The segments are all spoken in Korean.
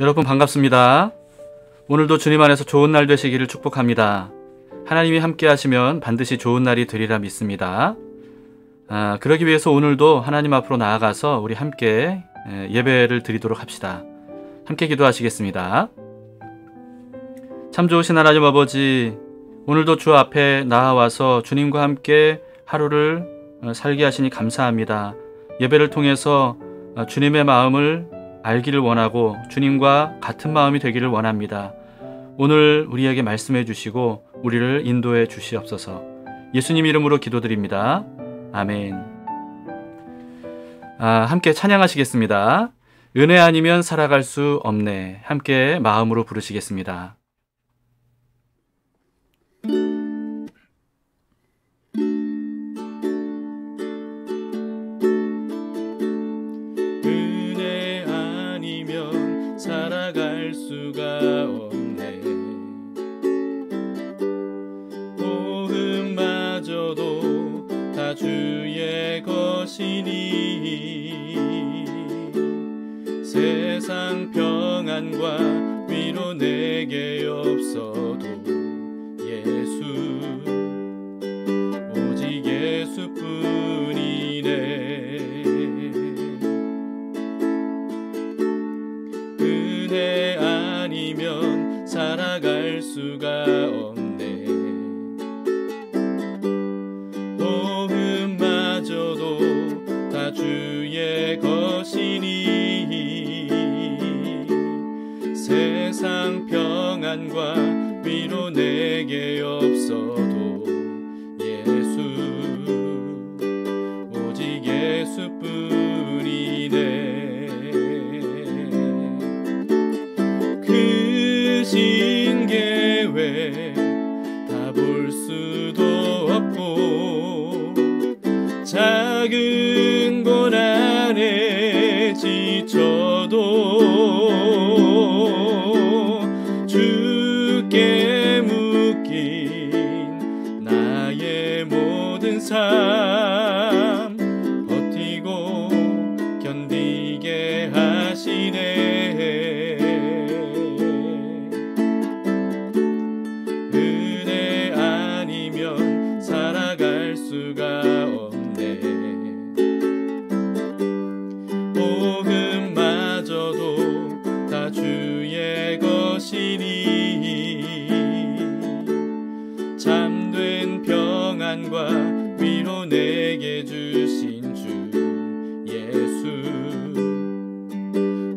여러분 반갑습니다. 오늘도 주님 안에서 좋은 날 되시기를 축복합니다. 하나님이 함께 하시면 반드시 좋은 날이 되리라 믿습니다. 그러기 위해서 오늘도 하나님 앞으로 나아가서 우리 함께 예배를 드리도록 합시다. 함께 기도하시겠습니다. 참 좋으신 하나님 아버지, 오늘도 주 앞에 나아와서 주님과 함께 하루를 살게 하시니 감사합니다. 예배를 통해서 주님의 마음을 알기를 원하고 주님과 같은 마음이 되기를 원합니다. 오늘 우리에게 말씀해 주시고 우리를 인도해 주시옵소서. 예수님 이름으로 기도드립니다. 아멘. 함께 찬양하시겠습니다. 은혜 아니면 살아갈 수 없네. 함께 마음으로 부르시겠습니다. 살아갈 수가 없네. 호흡마저도 다 주의 것이니 세상 평안과 위로 내게 없어도 예수, 오직 예수뿐이네. 은혜 아니면 살아갈 수가 없네. 호흡마저도 다 주의 것이니 세상 평안과 위로 내게 없어도 예수, 오직 예수뿐이네. 신 계획 다 볼 수도 없고 작은 고난에 지쳐도 주께 묶인 나의 모든 삶 버티고 견디게 하시네. 수가 없네. 호흡마저도 다 주의 것이니 참된 평안과 위로 내게 주신 주 예수,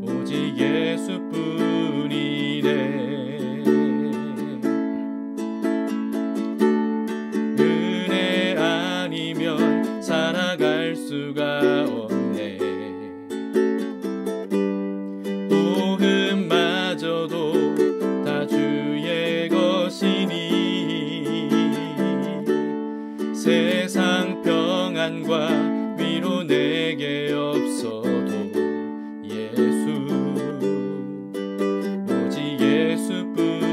오직 예수뿐이네. 살아갈 수가 없네. 호흡마저도 다 주의 것이니 세상 평안과 위로 내게 없어도 예수, 오직 예수뿐이네.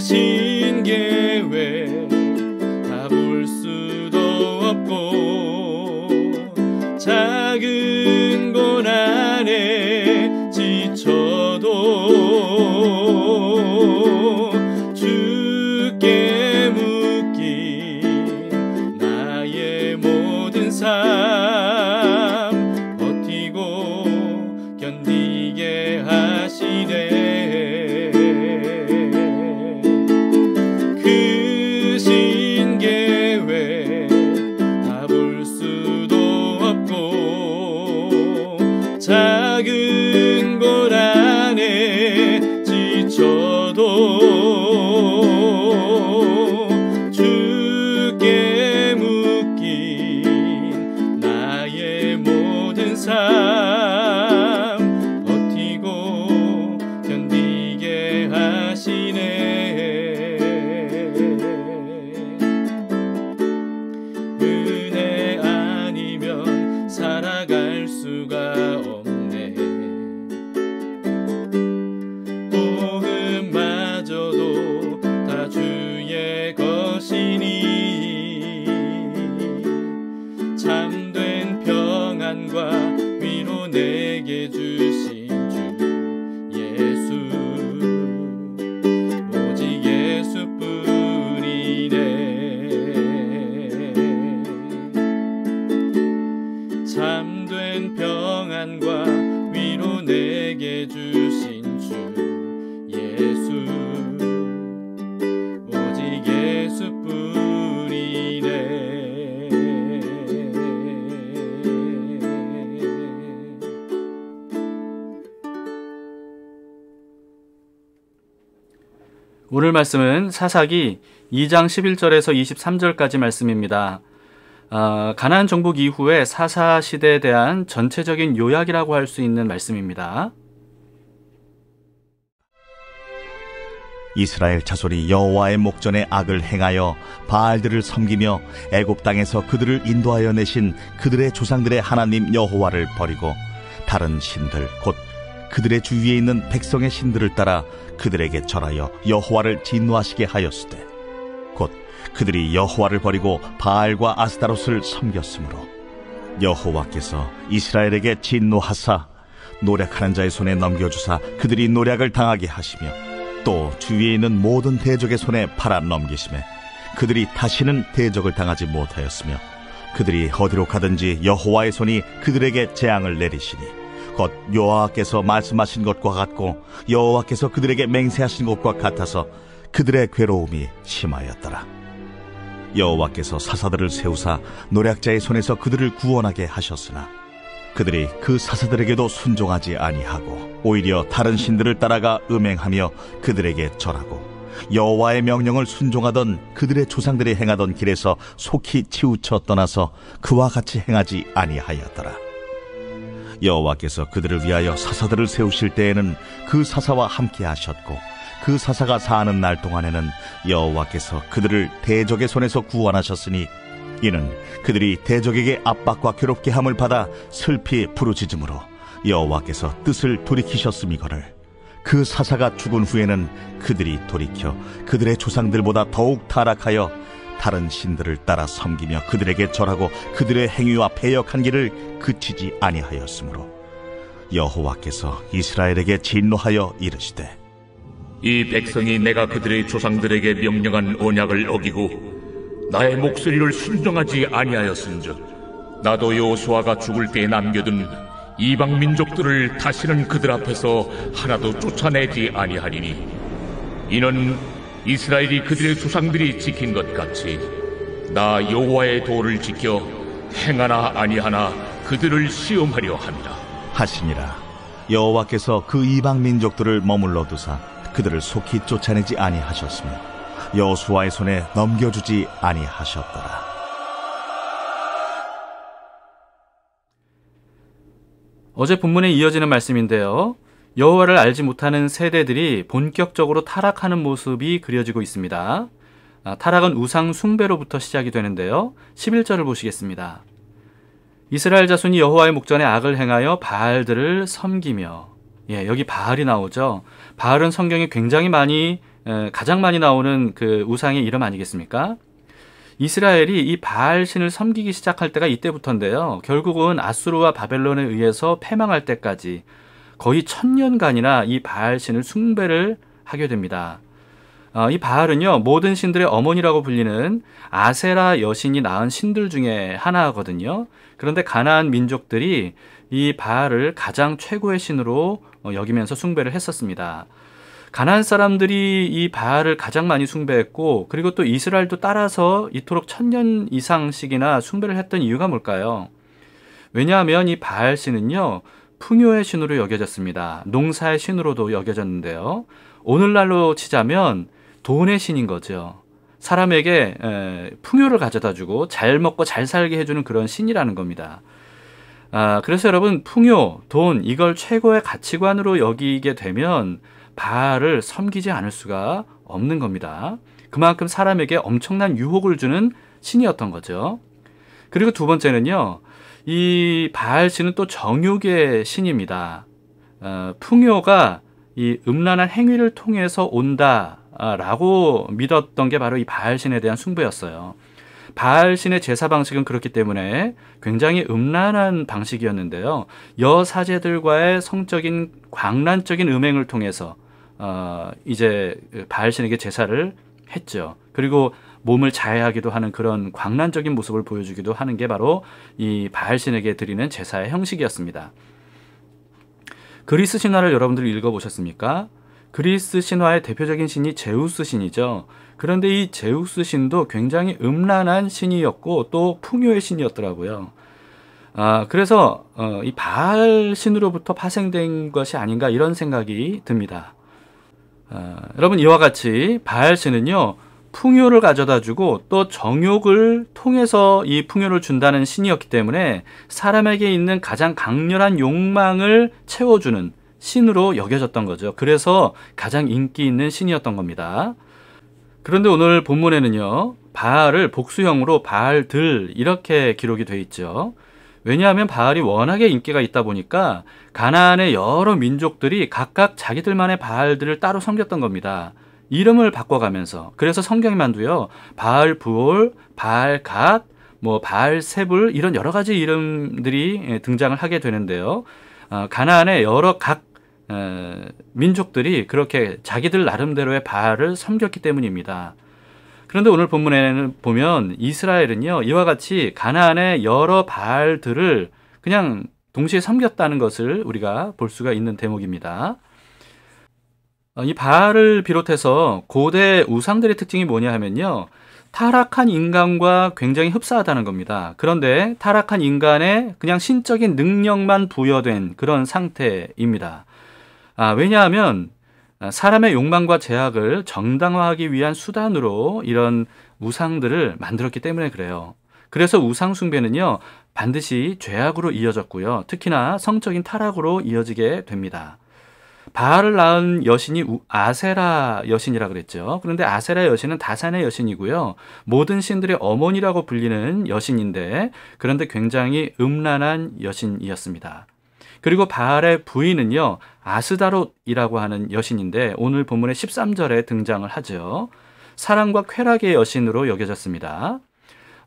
신 계획 다 볼 수도 없고 작은 고난에 지쳐도 주께 묶인 오늘 말씀은 사사기 2장 11절에서 23절까지 말씀입니다. 가나안 정복 이후에 사사 시대에 대한 전체적인 요약이라고 할 수 있는 말씀입니다. 이스라엘 자손이 여호와의 목전에 악을 행하여 바알들을 섬기며 애굽 땅에서 그들을 인도하여 내신 그들의 조상들의 하나님 여호와를 버리고 다른 신들 곧 그들의 주위에 있는 백성의 신들을 따라 그들에게 절하여 여호와를 진노하시게 하였으되 곧 그들이 여호와를 버리고 바알과 아스타롯을 섬겼으므로 여호와께서 이스라엘에게 진노하사 노략하는 자의 손에 넘겨주사 그들이 노략을 당하게 하시며 또 주위에 있는 모든 대적의 손에 팔아 넘기심에 그들이 다시는 대적을 당하지 못하였으며 그들이 어디로 가든지 여호와의 손이 그들에게 재앙을 내리시니 곧 여호와께서 말씀하신 것과 같고 여호와께서 그들에게 맹세하신 것과 같아서 그들의 괴로움이 심하였더라. 여호와께서 사사들을 세우사 노략자의 손에서 그들을 구원하게 하셨으나 그들이 그 사사들에게도 순종하지 아니하고 오히려 다른 신들을 따라가 음행하며 그들에게 절하고 여호와의 명령을 순종하던 그들의 조상들이 행하던 길에서 속히 치우쳐 떠나서 그와 같이 행하지 아니하였더라. 여호와께서 그들을 위하여 사사들을 세우실 때에는 그 사사와 함께 하셨고 그 사사가 사는 날 동안에는 여호와께서 그들을 대적의 손에서 구원하셨으니 이는 그들이 대적에게 압박과 괴롭게 함을 받아 슬피 부르짖음으로 여호와께서 뜻을 돌이키셨음이거늘 그 사사가 죽은 후에는 그들이 돌이켜 그들의 조상들보다 더욱 타락하여 다른 신들을 따라 섬기며 그들에게 절하고 그들의 행위와 패역한 길을 그치지 아니하였으므로 여호와께서 이스라엘에게 진노하여 이르시되 이 백성이 내가 그들의 조상들에게 명령한 언약을 어기고 나의 목소리를 순종하지 아니하였은즉 나도 여호수아가 죽을 때에 남겨둔 이방 민족들을 다시는 그들 앞에서 하나도 쫓아내지 아니하리니 이는 이스라엘이 그들의 조상들이 지킨 것 같이 나 여호와의 도를 지켜 행하나 아니하나 그들을 시험하려 함이라 하시니라. 여호와께서 그 이방 민족들을 머물러 두사 그들을 속히 쫓아내지 아니하셨으며 여호수아의 손에 넘겨주지 아니하셨더라. 어제 본문에 이어지는 말씀인데요. 여호와를 알지 못하는 세대들이 본격적으로 타락하는 모습이 그려지고 있습니다. 타락은 우상 숭배로부터 시작이 되는데요. 11절을 보시겠습니다. 이스라엘 자손이 여호와의 목전에 악을 행하여 바알들을 섬기며 여기 바알이 나오죠. 바알은 성경에 굉장히 가장 많이 나오는 그 우상의 이름 아니겠습니까? 이스라엘이 이 바알 신을 섬기기 시작할 때가 이때부터인데요. 결국은 아수르와 바벨론에 의해서 패망할 때까지 거의 1000년간이나 이 바알 신을 숭배를 하게 됩니다. 이 바알은요, 모든 신들의 어머니라고 불리는 아세라 여신이 낳은 신들 중에 하나거든요. 그런데 가나안 민족들이 이 바알을 가장 최고의 신으로 여기면서 숭배를 했었습니다. 가나안 사람들이 이 바알을 가장 많이 숭배했고, 그리고 또 이스라엘도 따라서 이토록 1000년 이상씩이나 숭배를 했던 이유가 뭘까요? 왜냐하면 이 바알 신은요, 풍요의 신으로 여겨졌습니다. 농사의 신으로도 여겨졌는데요. 오늘날로 치자면 돈의 신인 거죠. 사람에게 풍요를 가져다주고 잘 먹고 잘 살게 해주는 그런 신이라는 겁니다. 그래서 여러분, 풍요, 돈, 이걸 최고의 가치관으로 여기게 되면 바알을 섬기지 않을 수가 없는 겁니다. 그만큼 사람에게 엄청난 유혹을 주는 신이었던 거죠. 그리고 두 번째는요, 이 바알 신은 또 정욕의 신입니다. 풍요가 이 음란한 행위를 통해서 온다라고 믿었던 게 바로 이 바알 신에 대한 숭배였어요. 바알 신의 제사 방식은 그렇기 때문에 굉장히 음란한 방식이었는데요. 여사제들과의 성적인 광란적인 음행을 통해서 이제 바알 신에게 제사를 했죠. 그리고 몸을 자해하기도 하는 그런 광란적인 모습을 보여주기도 하는 게 바로 이 바알 신에게 드리는 제사의 형식이었습니다. 그리스 신화를 여러분들 읽어보셨습니까? 그리스 신화의 대표적인 신이 제우스 신이죠. 그런데 이 제우스 신도 굉장히 음란한 신이었고 또 풍요의 신이었더라고요. 그래서 이 바알 신으로부터 파생된 것이 아닌가 이런 생각이 듭니다. 여러분 이와 같이 바알신은요 풍요를 가져다 주고 또 정욕을 통해서 이 풍요를 준다는 신이었기 때문에 사람에게 있는 가장 강렬한 욕망을 채워주는 신으로 여겨졌던 거죠. 그래서 가장 인기 있는 신이었던 겁니다. 그런데 오늘 본문에는요 바알을 복수형으로 바알들 이렇게 기록이 되어 있죠. 왜냐하면 바알이 워낙에 인기가 있다 보니까 가나안의 여러 민족들이 각각 자기들만의 바알들을 따로 섬겼던 겁니다. 이름을 바꿔가면서. 그래서 성경만도요 바알 부올, 바알 갓, 바알 세불 이런 여러 가지 이름들이 등장을 하게 되는데요. 가나안의 여러 각 민족들이 그렇게 자기들 나름대로의 바알을 섬겼기 때문입니다. 그런데 오늘 본문에는 보면 이스라엘은요 이와 같이 가나안의 여러 바알들을 그냥 동시에 섬겼다는 것을 우리가 볼 수가 있는 대목입니다. 이 바알을 비롯해서 고대 우상들의 특징이 뭐냐 하면요 타락한 인간과 굉장히 흡사하다는 겁니다. 그런데 타락한 인간의 그냥 신적인 능력만 부여된 그런 상태입니다. 왜냐하면 사람의 욕망과 제약을 정당화하기 위한 수단으로 이런 우상들을 만들었기 때문에 그래요. 그래서 우상 숭배는요 반드시 죄악으로 이어졌고요. 특히나 성적인 타락으로 이어지게 됩니다. 바알을 낳은 여신이 아세라 여신이라 그랬죠. 그런데 아세라 여신은 다산의 여신이고요. 모든 신들의 어머니라고 불리는 여신인데 그런데 굉장히 음란한 여신이었습니다. 그리고 바알의 부인은요 아스다롯이라고 하는 여신인데 오늘 본문의 13절에 등장을 하죠. 사랑과 쾌락의 여신으로 여겨졌습니다.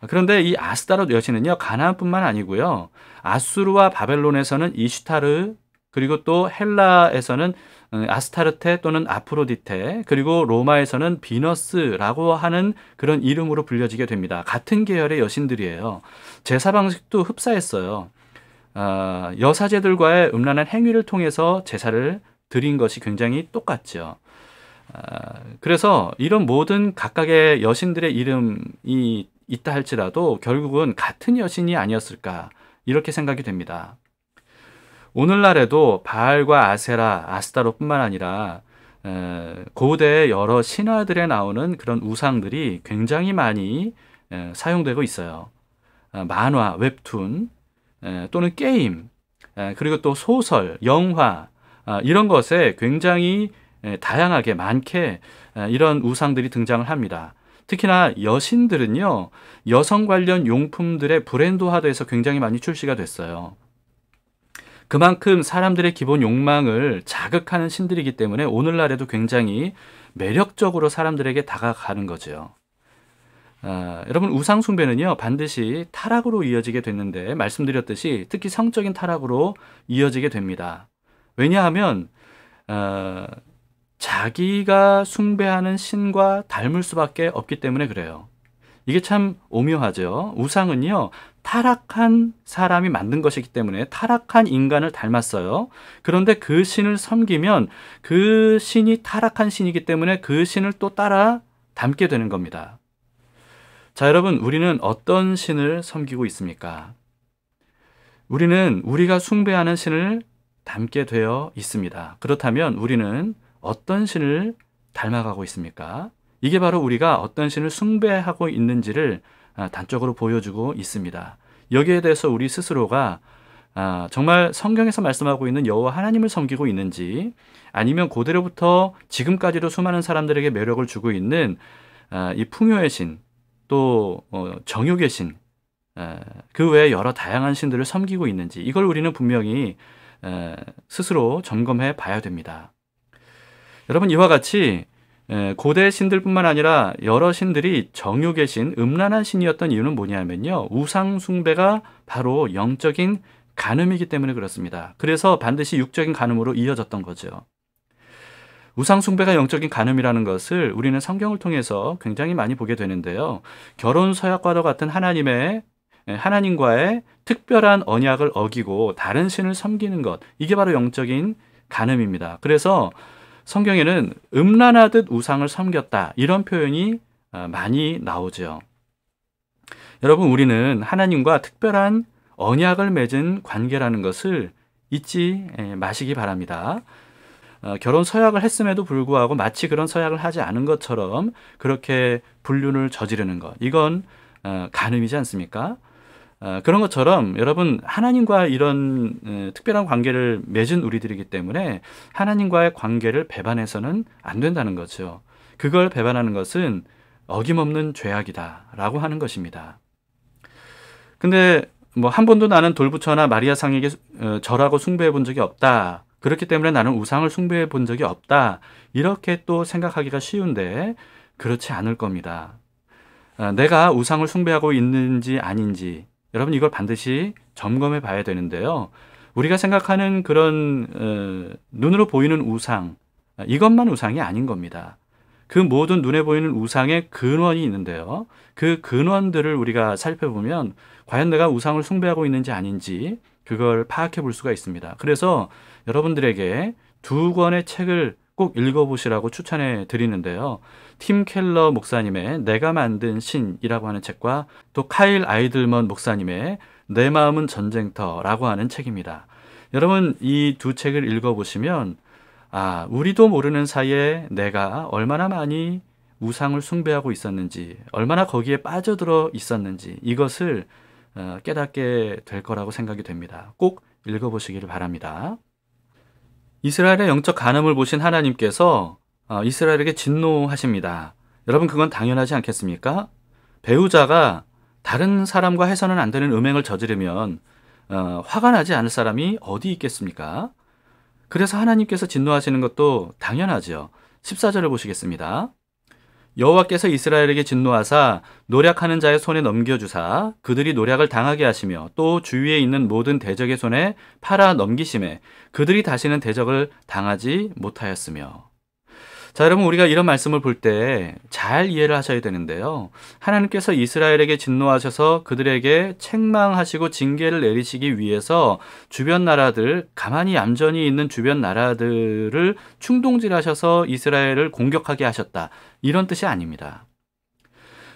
그런데 이 아스다롯 여신은요 가나안뿐만 아니고요 아수르와 바벨론에서는 이슈타르 그리고 또 헬라에서는 아스타르테 또는 아프로디테 그리고 로마에서는 비너스라고 하는 그런 이름으로 불려지게 됩니다. 같은 계열의 여신들이에요. 제사 방식도 흡사했어요. 여사제들과의 음란한 행위를 통해서 제사를 드린 것이 굉장히 똑같죠. 그래서 이런 모든 각각의 여신들의 이름이 있다 할지라도 결국은 같은 여신이 아니었을까 이렇게 생각이 됩니다. 오늘날에도 바알과 아세라, 아스타롯뿐만 아니라 고대 여러 신화들에 나오는 그런 우상들이 굉장히 많이 사용되고 있어요. 만화, 웹툰 또는 게임 그리고 또 소설, 영화 이런 것에 굉장히 다양하게 많게 이런 우상들이 등장을 합니다. 특히나 여신들은요 여성 관련 용품들의 브랜드화돼서 굉장히 많이 출시가 됐어요. 그만큼 사람들의 기본 욕망을 자극하는 신들이기 때문에 오늘날에도 굉장히 매력적으로 사람들에게 다가가는 거죠. 여러분 우상 숭배는요 반드시 타락으로 이어지게 됐는데 말씀드렸듯이 특히 성적인 타락으로 이어지게 됩니다. 왜냐하면 자기가 숭배하는 신과 닮을 수밖에 없기 때문에 그래요. 이게 참 오묘하죠. 우상은요 타락한 사람이 만든 것이기 때문에 타락한 인간을 닮았어요. 그런데 그 신을 섬기면 그 신이 타락한 신이기 때문에 그 신을 또 따라 닮게 되는 겁니다. 자, 여러분 우리는 어떤 신을 섬기고 있습니까? 우리는 우리가 숭배하는 신을 닮게 되어 있습니다. 그렇다면 우리는 어떤 신을 닮아가고 있습니까? 이게 바로 우리가 어떤 신을 숭배하고 있는지를 단적으로 보여주고 있습니다. 여기에 대해서 우리 스스로가 정말 성경에서 말씀하고 있는 여호와 하나님을 섬기고 있는지 아니면 고대로부터 지금까지도 수많은 사람들에게 매력을 주고 있는 이 풍요의 신, 또 정욕의 신, 그 외에 여러 다양한 신들을 섬기고 있는지 이걸 우리는 분명히 스스로 점검해 봐야 됩니다. 여러분 이와 같이 고대 신들뿐만 아니라 여러 신들이 정욕의 신, 음란한 신이었던 이유는 뭐냐면요. 우상 숭배가 바로 영적인 간음이기 때문에 그렇습니다. 그래서 반드시 육적인 간음으로 이어졌던 거죠. 우상 숭배가 영적인 간음이라는 것을 우리는 성경을 통해서 굉장히 많이 보게 되는데요. 결혼 서약과도 같은 하나님과의 특별한 언약을 어기고 다른 신을 섬기는 것, 이게 바로 영적인 간음입니다. 그래서 성경에는 음란하듯 우상을 섬겼다 이런 표현이 많이 나오죠. 여러분 우리는 하나님과 특별한 언약을 맺은 관계라는 것을 잊지 마시기 바랍니다. 결혼 서약을 했음에도 불구하고 마치 그런 서약을 하지 않은 것처럼 그렇게 불륜을 저지르는 것, 이건 간음이지 않습니까? 그런 것처럼 여러분, 하나님과 이런 특별한 관계를 맺은 우리들이기 때문에 하나님과의 관계를 배반해서는 안 된다는 거죠. 그걸 배반하는 것은 어김없는 죄악이다라고 하는 것입니다. 근데 뭐 한 번도 나는 돌부처나 마리아상에게 절하고 숭배해 본 적이 없다, 그렇기 때문에 나는 우상을 숭배해 본 적이 없다, 이렇게 또 생각하기가 쉬운데 그렇지 않을 겁니다. 내가 우상을 숭배하고 있는지 아닌지 여러분, 이걸 반드시 점검해 봐야 되는데요. 우리가 생각하는 그런 눈으로 보이는 우상, 이것만 우상이 아닌 겁니다. 그 모든 눈에 보이는 우상의 근원이 있는데요. 그 근원들을 우리가 살펴보면 과연 내가 우상을 숭배하고 있는지 아닌지 그걸 파악해 볼 수가 있습니다. 그래서 여러분들에게 2권의 책을 꼭 읽어보시라고 추천해 드리는데요. 팀 켈러 목사님의 내가 만든 신이라고 하는 책과 또 카일 아이들먼 목사님의 내 마음은 전쟁터라고 하는 책입니다. 여러분, 이 두 책을 읽어보시면 우리도 모르는 사이에 내가 얼마나 많이 우상을 숭배하고 있었는지, 얼마나 거기에 빠져들어 있었는지 이것을 깨닫게 될 거라고 생각이 됩니다. 꼭 읽어보시기를 바랍니다. 이스라엘의 영적 간음을 보신 하나님께서 이스라엘에게 진노하십니다. 여러분, 그건 당연하지 않겠습니까? 배우자가 다른 사람과 해서는 안 되는 음행을 저지르면 화가 나지 않을 사람이 어디 있겠습니까? 그래서 하나님께서 진노하시는 것도 당연하죠. 14절을 보시겠습니다. 여호와께서 이스라엘에게 진노하사 노략하는 자의 손에 넘겨주사 그들이 노략을 당하게 하시며 또 주위에 있는 모든 대적의 손에 팔아 넘기심에 그들이 다시는 대적을 당하지 못하였으며. 자, 여러분, 우리가 이런 말씀을 볼 때 잘 이해를 하셔야 되는데요. 하나님께서 이스라엘에게 진노하셔서 그들에게 책망하시고 징계를 내리시기 위해서 주변 나라들, 가만히 얌전히 있는 주변 나라들을 충동질하셔서 이스라엘을 공격하게 하셨다, 이런 뜻이 아닙니다.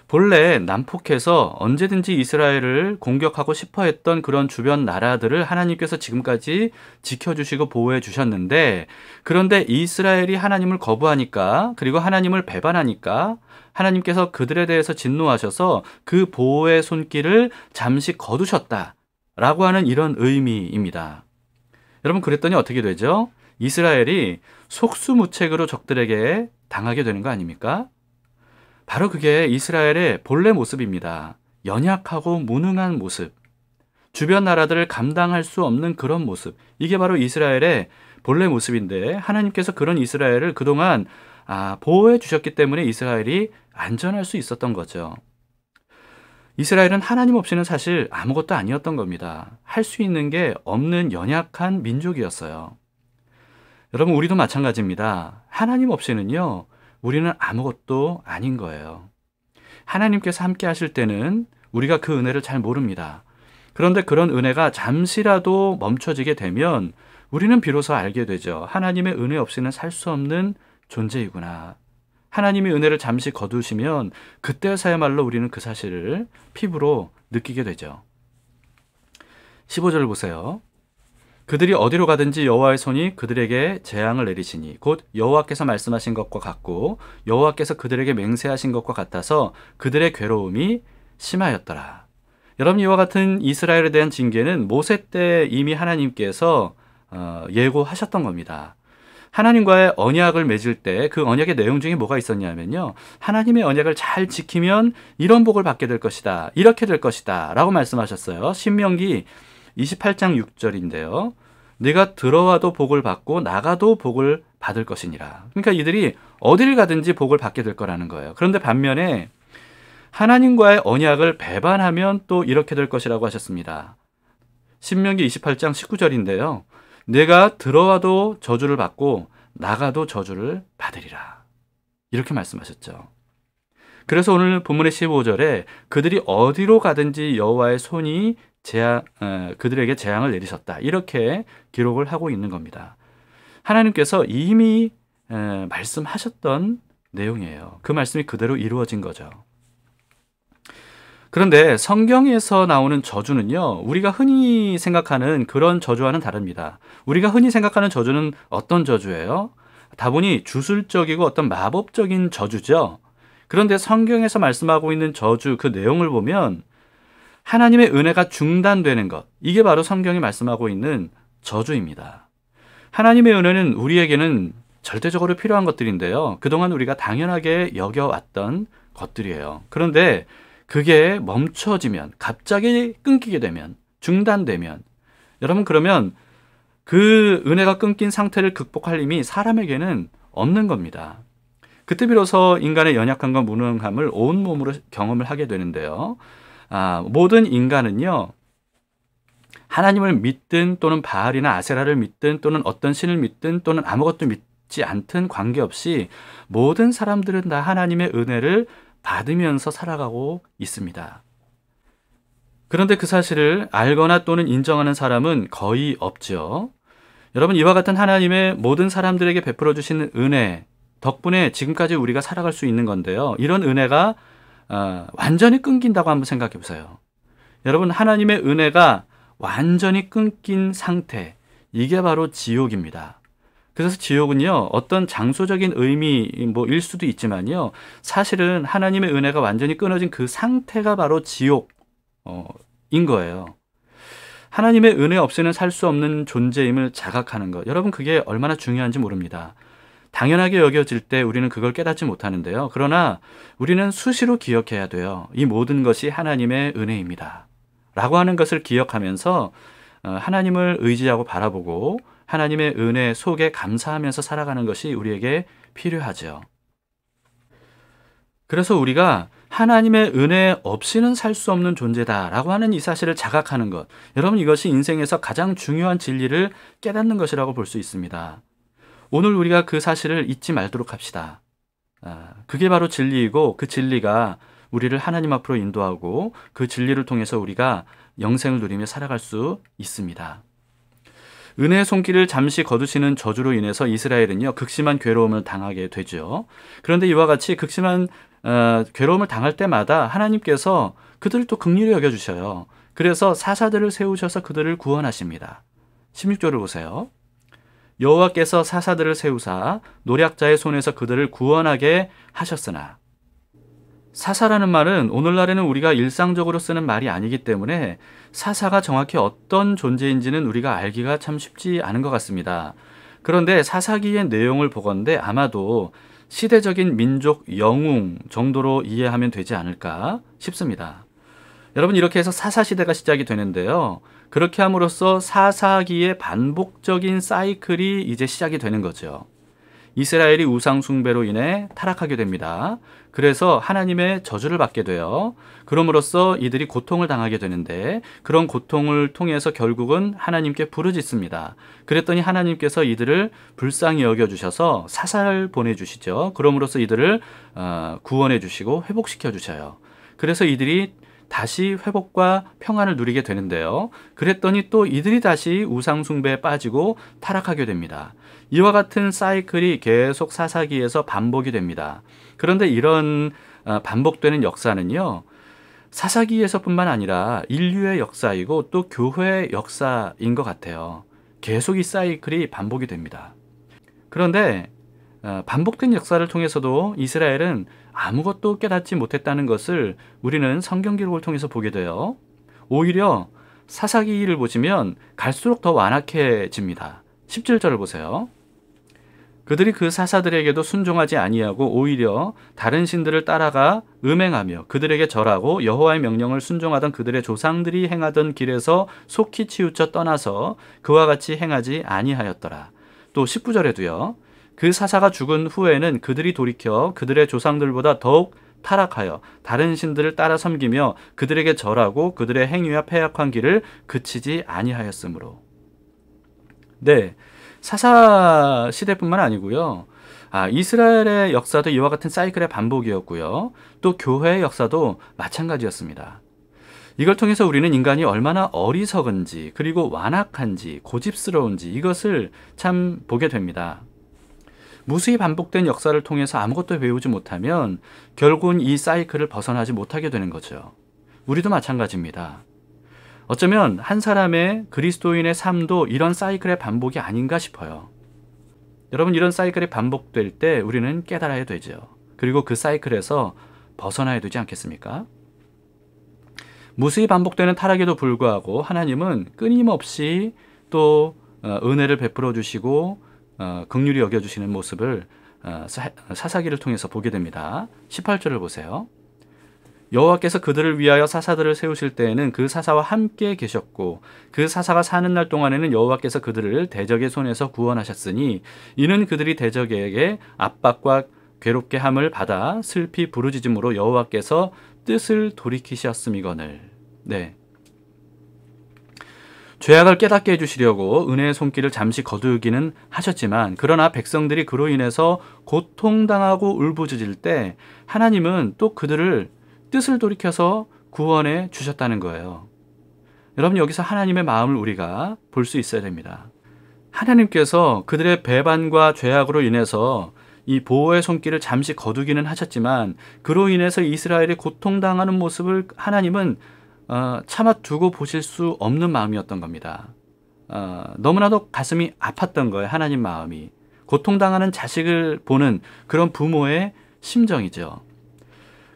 본래 난폭해서 언제든지 이스라엘을 공격하고 싶어 했던 그런 주변 나라들을 하나님께서 지금까지 지켜주시고 보호해 주셨는데, 그런데 이스라엘이 하나님을 거부하니까, 그리고 하나님을 배반하니까 하나님께서 그들에 대해서 진노하셔서 그 보호의 손길을 잠시 거두셨다라고 하는 이런 의미입니다. 여러분, 그랬더니 어떻게 되죠? 이스라엘이 속수무책으로 적들에게 당하게 되는 거 아닙니까? 바로 그게 이스라엘의 본래 모습입니다. 연약하고 무능한 모습, 주변 나라들을 감당할 수 없는 그런 모습, 이게 바로 이스라엘의 본래 모습인데 하나님께서 그런 이스라엘을 그동안 보호해 주셨기 때문에 이스라엘이 안전할 수 있었던 거죠. 이스라엘은 하나님 없이는 사실 아무것도 아니었던 겁니다. 할 수 있는 게 없는 연약한 민족이었어요. 여러분, 우리도 마찬가지입니다. 하나님 없이는요, 우리는 아무것도 아닌 거예요. 하나님께서 함께 하실 때는 우리가 그 은혜를 잘 모릅니다. 그런데 그런 은혜가 잠시라도 멈춰지게 되면 우리는 비로소 알게 되죠. 하나님의 은혜 없이는 살 수 없는 존재이구나. 하나님의 은혜를 잠시 거두시면 그때서야말로 우리는 그 사실을 피부로 느끼게 되죠. 15절을 보세요. 그들이 어디로 가든지 여호와의 손이 그들에게 재앙을 내리시니 곧 여호와께서 말씀하신 것과 같고 여호와께서 그들에게 맹세하신 것과 같아서 그들의 괴로움이 심하였더라. 여러분, 이와 같은 이스라엘에 대한 징계는 모세 때 이미 하나님께서 예고하셨던 겁니다. 하나님과의 언약을 맺을 때 그 언약의 내용 중에 뭐가 있었냐면요, 하나님의 언약을 잘 지키면 이런 복을 받게 될 것이다, 이렇게 될 것이다 라고 말씀하셨어요. 신명기 28장 6절인데요. 네가 들어와도 복을 받고 나가도 복을 받을 것이니라. 그러니까 이들이 어디를 가든지 복을 받게 될 거라는 거예요. 그런데 반면에 하나님과의 언약을 배반하면 또 이렇게 될 것이라고 하셨습니다. 신명기 28장 19절인데요. 내가 들어와도 저주를 받고 나가도 저주를 받으리라. 이렇게 말씀하셨죠. 그래서 오늘 본문의 15절에 그들이 어디로 가든지 여호와의 손이 그들에게 재앙을 내리셨다, 이렇게 기록을 하고 있는 겁니다. 하나님께서 이미 말씀하셨던 내용이에요. 그 말씀이 그대로 이루어진 거죠. 그런데 성경에서 나오는 저주는요, 우리가 흔히 생각하는 그런 저주와는 다릅니다. 우리가 흔히 생각하는 저주는 어떤 저주예요? 다분히 주술적이고 어떤 마법적인 저주죠. 그런데 성경에서 말씀하고 있는 저주 그 내용을 보면 하나님의 은혜가 중단되는 것, 이게 바로 성경이 말씀하고 있는 저주입니다. 하나님의 은혜는 우리에게는 절대적으로 필요한 것들인데요. 그동안 우리가 당연하게 여겨왔던 것들이에요. 그런데 그게 멈춰지면, 갑자기 끊기게 되면, 중단되면, 여러분 그러면 그 은혜가 끊긴 상태를 극복할 힘이 사람에게는 없는 겁니다. 그때 비로소 인간의 연약함과 무능함을 온몸으로 경험을 하게 되는데요. 모든 인간은요, 하나님을 믿든 또는 바알이나 아세라를 믿든 또는 어떤 신을 믿든 또는 아무것도 믿지 않든 관계없이 모든 사람들은 다 하나님의 은혜를 받으면서 살아가고 있습니다. 그런데 그 사실을 알거나 또는 인정하는 사람은 거의 없죠. 여러분, 이와 같은 하나님의 모든 사람들에게 베풀어 주시는 은혜 덕분에 지금까지 우리가 살아갈 수 있는 건데요. 이런 은혜가 완전히 끊긴다고 한번 생각해 보세요. 여러분, 하나님의 은혜가 완전히 끊긴 상태, 이게 바로 지옥입니다. 그래서 지옥은요, 어떤 장소적인 의미일 수도 있지만요, 사실은 하나님의 은혜가 완전히 끊어진 그 상태가 바로 지옥인 거예요. 하나님의 은혜 없이는 살 수 없는 존재임을 자각하는 것, 여러분 그게 얼마나 중요한지 모릅니다. 당연하게 여겨질 때 우리는 그걸 깨닫지 못하는데요. 그러나 우리는 수시로 기억해야 돼요. 이 모든 것이 하나님의 은혜입니다. 라고 하는 것을 기억하면서 하나님을 의지하고 바라보고 하나님의 은혜 속에 감사하면서 살아가는 것이 우리에게 필요하죠. 그래서 우리가 하나님의 은혜 없이는 살 수 없는 존재다라고 하는 이 사실을 자각하는 것, 여러분 이것이 인생에서 가장 중요한 진리를 깨닫는 것이라고 볼 수 있습니다. 오늘 우리가 그 사실을 잊지 말도록 합시다. 그게 바로 진리이고 그 진리가 우리를 하나님 앞으로 인도하고 그 진리를 통해서 우리가 영생을 누리며 살아갈 수 있습니다. 은혜의 손길을 잠시 거두시는 저주로 인해서 이스라엘은요, 극심한 괴로움을 당하게 되죠. 그런데 이와 같이 극심한 괴로움을 당할 때마다 하나님께서 그들을 또 긍휼히 여겨주셔요. 그래서 사사들을 세우셔서 그들을 구원하십니다. 16절을 보세요. 여호와께서 사사들을 세우사 노략자의 손에서 그들을 구원하게 하셨으나, 사사라는 말은 오늘날에는 우리가 일상적으로 쓰는 말이 아니기 때문에 사사가 정확히 어떤 존재인지는 우리가 알기가 참 쉽지 않은 것 같습니다. 그런데 사사기의 내용을 보건대 아마도 시대적인 민족 영웅 정도로 이해하면 되지 않을까 싶습니다. 여러분, 이렇게 해서 사사시대가 시작이 되는데요. 그렇게 함으로써 사사기의 반복적인 사이클이 이제 시작이 되는 거죠. 이스라엘이 우상 숭배로 인해 타락하게 됩니다. 그래서 하나님의 저주를 받게 돼요. 그럼으로써 이들이 고통을 당하게 되는데 그런 고통을 통해서 결국은 하나님께 부르짖습니다. 그랬더니 하나님께서 이들을 불쌍히 여겨주셔서 사사를 보내주시죠. 그럼으로써 이들을 구원해 주시고 회복시켜 주셔요. 그래서 이들이 다시 회복과 평안을 누리게 되는데요. 그랬더니 또 이들이 다시 우상 숭배에 빠지고 타락하게 됩니다. 이와 같은 사이클이 계속 사사기에서 반복이 됩니다. 그런데 이런 반복되는 역사는요, 사사기에서뿐만 아니라 인류의 역사이고 또 교회의 역사인 것 같아요. 계속 이 사이클이 반복이 됩니다. 그런데 반복된 역사를 통해서도 이스라엘은 아무것도 깨닫지 못했다는 것을 우리는 성경 기록을 통해서 보게 돼요. 오히려 사사기를 보시면 갈수록 더 완악해집니다. 17절을 보세요. 그들이 그 사사들에게도 순종하지 아니하고 오히려 다른 신들을 따라가 음행하며 그들에게 절하고 여호와의 명령을 순종하던 그들의 조상들이 행하던 길에서 속히 치우쳐 떠나서 그와 같이 행하지 아니하였더라. 또 19절에도요. 그 사사가 죽은 후에는 그들이 돌이켜 그들의 조상들보다 더욱 타락하여 다른 신들을 따라 섬기며 그들에게 절하고 그들의 행위와 패악한 길을 그치지 아니하였으므로. 네, 사사 시대뿐만 아니고요. 이스라엘의 역사도 이와 같은 사이클의 반복이었고요. 또 교회의 역사도 마찬가지였습니다. 이걸 통해서 우리는 인간이 얼마나 어리석은지 그리고 완악한지 고집스러운지 이것을 참 보게 됩니다. 무수히 반복된 역사를 통해서 아무것도 배우지 못하면 결국은 이 사이클을 벗어나지 못하게 되는 거죠. 우리도 마찬가지입니다. 어쩌면 한 사람의 그리스도인의 삶도 이런 사이클의 반복이 아닌가 싶어요. 여러분, 이런 사이클이 반복될 때 우리는 깨달아야 되죠. 그리고 그 사이클에서 벗어나야 되지 않겠습니까? 무수히 반복되는 타락에도 불구하고 하나님은 끊임없이 또 은혜를 베풀어 주시고 긍휼히 여겨주시는 모습을 사사기를 통해서 보게 됩니다. 18절을 보세요. 여호와께서 그들을 위하여 사사들을 세우실 때에는 그 사사와 함께 계셨고 그 사사가 사는 날 동안에는 여호와께서 그들을 대적의 손에서 구원하셨으니 이는 그들이 대적에게 압박과 괴롭게 함을 받아 슬피 부르짖음으로 여호와께서 뜻을 돌이키셨음이거늘. 네. 죄악을 깨닫게 해주시려고 은혜의 손길을 잠시 거두기는 하셨지만 그러나 백성들이 그로 인해서 고통당하고 울부짖을 때 하나님은 또 그들을 뜻을 돌이켜서 구원해 주셨다는 거예요. 여러분, 여기서 하나님의 마음을 우리가 볼 수 있어야 됩니다. 하나님께서 그들의 배반과 죄악으로 인해서 이 보호의 손길을 잠시 거두기는 하셨지만 그로 인해서 이스라엘이 고통당하는 모습을 하나님은 차마 두고 보실 수 없는 마음이었던 겁니다. 너무나도 가슴이 아팠던 거예요. 하나님 마음이. 고통당하는 자식을 보는 그런 부모의 심정이죠.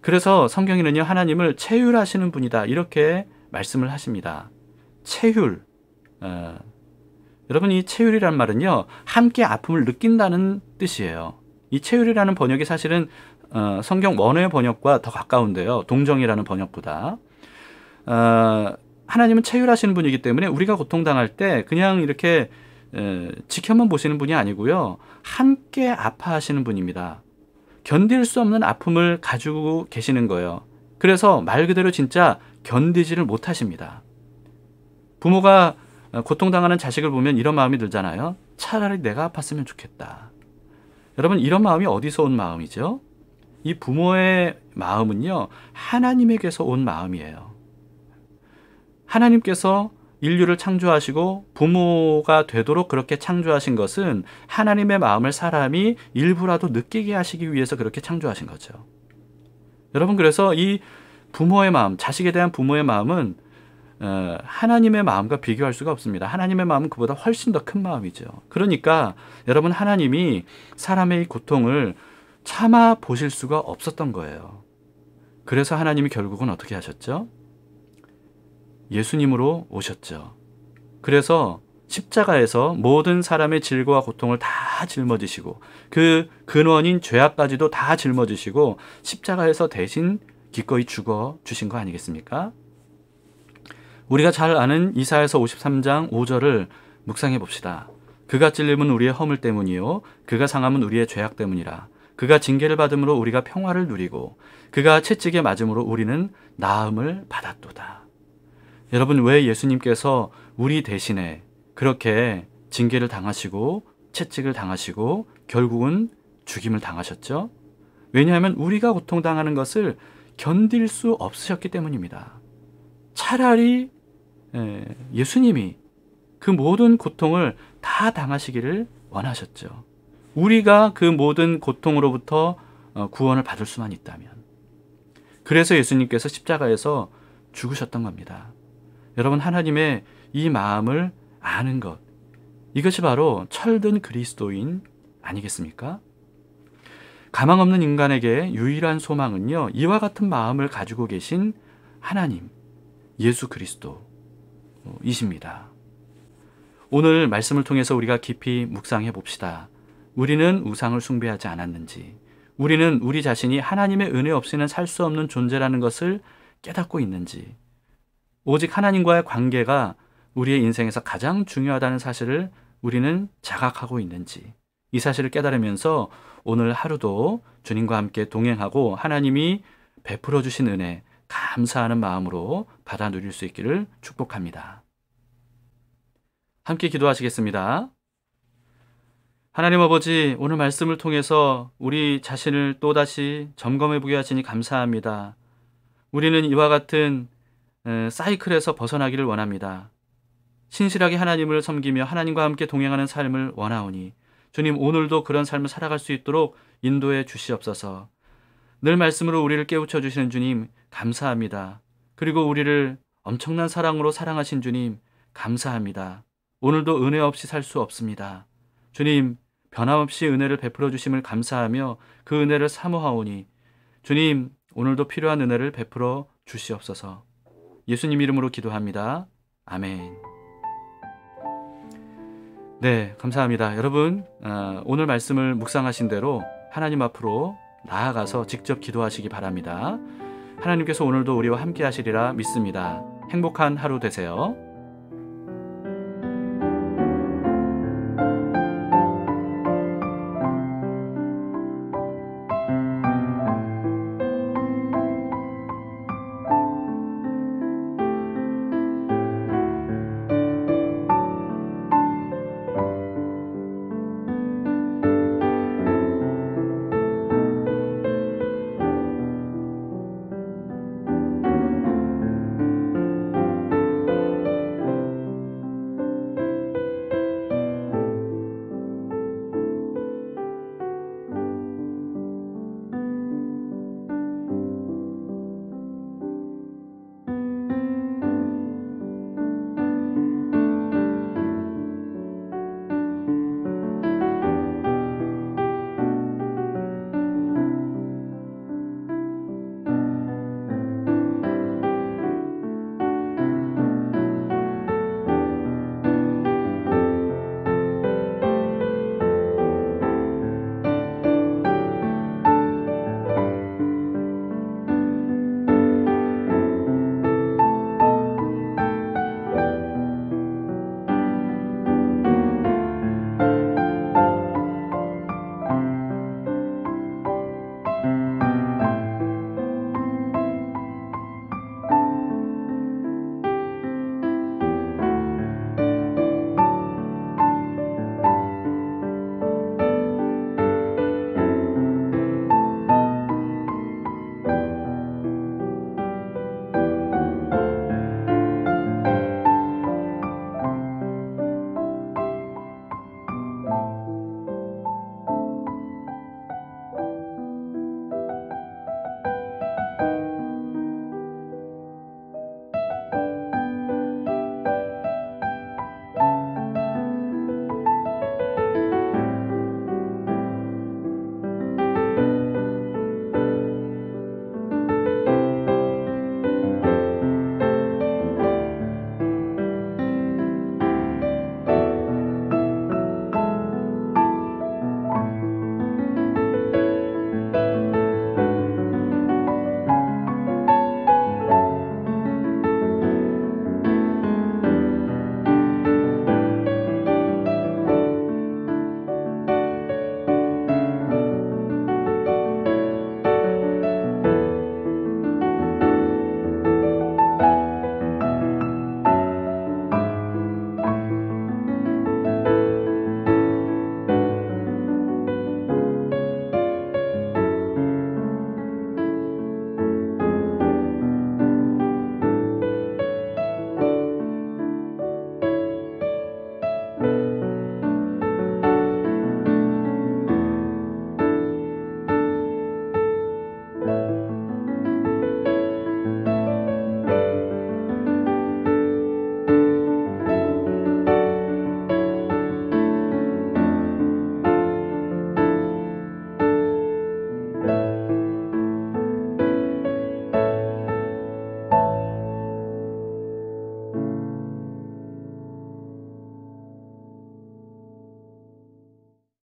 그래서 성경에는요, 하나님을 체휼하시는 분이다 이렇게 말씀을 하십니다. 체휼. 여러분, 이 체휼이란 말은요, 함께 아픔을 느낀다는 뜻이에요. 이 체휼이라는 번역이 사실은 성경 원어의 번역과 더 가까운데요. 동정이라는 번역보다. 하나님은 체휼하시는 분이기 때문에 우리가 고통당할 때 그냥 이렇게 지켜만 보시는 분이 아니고요. 함께 아파하시는 분입니다. 견딜 수 없는 아픔을 가지고 계시는 거예요. 그래서 말 그대로 진짜 견디지를 못하십니다. 부모가 고통당하는 자식을 보면 이런 마음이 들잖아요. 차라리 내가 아팠으면 좋겠다. 여러분, 이런 마음이 어디서 온 마음이죠? 이 부모의 마음은요, 하나님에게서 온 마음이에요. 하나님께서 인류를 창조하시고 부모가 되도록 그렇게 창조하신 것은 하나님의 마음을 사람이 일부라도 느끼게 하시기 위해서 그렇게 창조하신 거죠. 여러분, 그래서 이 부모의 마음, 자식에 대한 부모의 마음은 하나님의 마음과 비교할 수가 없습니다. 하나님의 마음은 그보다 훨씬 더 큰 마음이죠. 그러니까 여러분, 하나님이 사람의 고통을 참아 보실 수가 없었던 거예요. 그래서 하나님이 결국은 어떻게 하셨죠? 예수님으로 오셨죠. 그래서 십자가에서 모든 사람의 질고와 고통을 다 짊어지시고 그 근원인 죄악까지도 다 짊어지시고 십자가에서 대신 기꺼이 죽어 주신 거 아니겠습니까? 우리가 잘 아는 이사야서 53장 5절을 묵상해 봅시다. 그가 찔림은 우리의 허물 때문이요 그가 상함은 우리의 죄악 때문이라. 그가 징계를 받음으로 우리가 평화를 누리고 그가 채찍에 맞음으로 우리는 나음을 받았도다. 여러분, 왜 예수님께서 우리 대신에 그렇게 징계를 당하시고 채찍을 당하시고 결국은 죽임을 당하셨죠? 왜냐하면 우리가 고통당하는 것을 견딜 수 없으셨기 때문입니다. 차라리 예수님이 그 모든 고통을 다 당하시기를 원하셨죠. 우리가 그 모든 고통으로부터 구원을 받을 수만 있다면. 그래서 예수님께서 십자가에서 죽으셨던 겁니다. 여러분, 하나님의 이 마음을 아는 것, 이것이 바로 철든 그리스도인 아니겠습니까? 가망 없는 인간에게 유일한 소망은요, 이와 같은 마음을 가지고 계신 하나님, 예수 그리스도이십니다. 오늘 말씀을 통해서 우리가 깊이 묵상해 봅시다. 우리는 우상을 숭배하지 않았는지, 우리는 우리 자신이 하나님의 은혜 없이는 살 수 없는 존재라는 것을 깨닫고 있는지, 오직 하나님과의 관계가 우리의 인생에서 가장 중요하다는 사실을 우리는 자각하고 있는지, 이 사실을 깨달으면서 오늘 하루도 주님과 함께 동행하고 하나님이 베풀어 주신 은혜 감사하는 마음으로 받아 누릴 수 있기를 축복합니다. 함께 기도하시겠습니다. 하나님 아버지, 오늘 말씀을 통해서 우리 자신을 또다시 점검해 보게 하시니 감사합니다. 우리는 이와 같은 사이클에서 벗어나기를 원합니다. 신실하게 하나님을 섬기며 하나님과 함께 동행하는 삶을 원하오니 주님, 오늘도 그런 삶을 살아갈 수 있도록 인도해 주시옵소서. 늘 말씀으로 우리를 깨우쳐 주시는 주님 감사합니다. 그리고 우리를 엄청난 사랑으로 사랑하신 주님 감사합니다. 오늘도 은혜 없이 살 수 없습니다. 주님, 변함없이 은혜를 베풀어 주심을 감사하며 그 은혜를 사모하오니 주님, 오늘도 필요한 은혜를 베풀어 주시옵소서. 예수님 이름으로 기도합니다. 아멘. 네, 감사합니다. 여러분, 오늘 말씀을 묵상하신 대로 하나님 앞으로 나아가서 직접 기도하시기 바랍니다. 하나님께서 오늘도 우리와 함께 하시리라 믿습니다. 행복한 하루 되세요.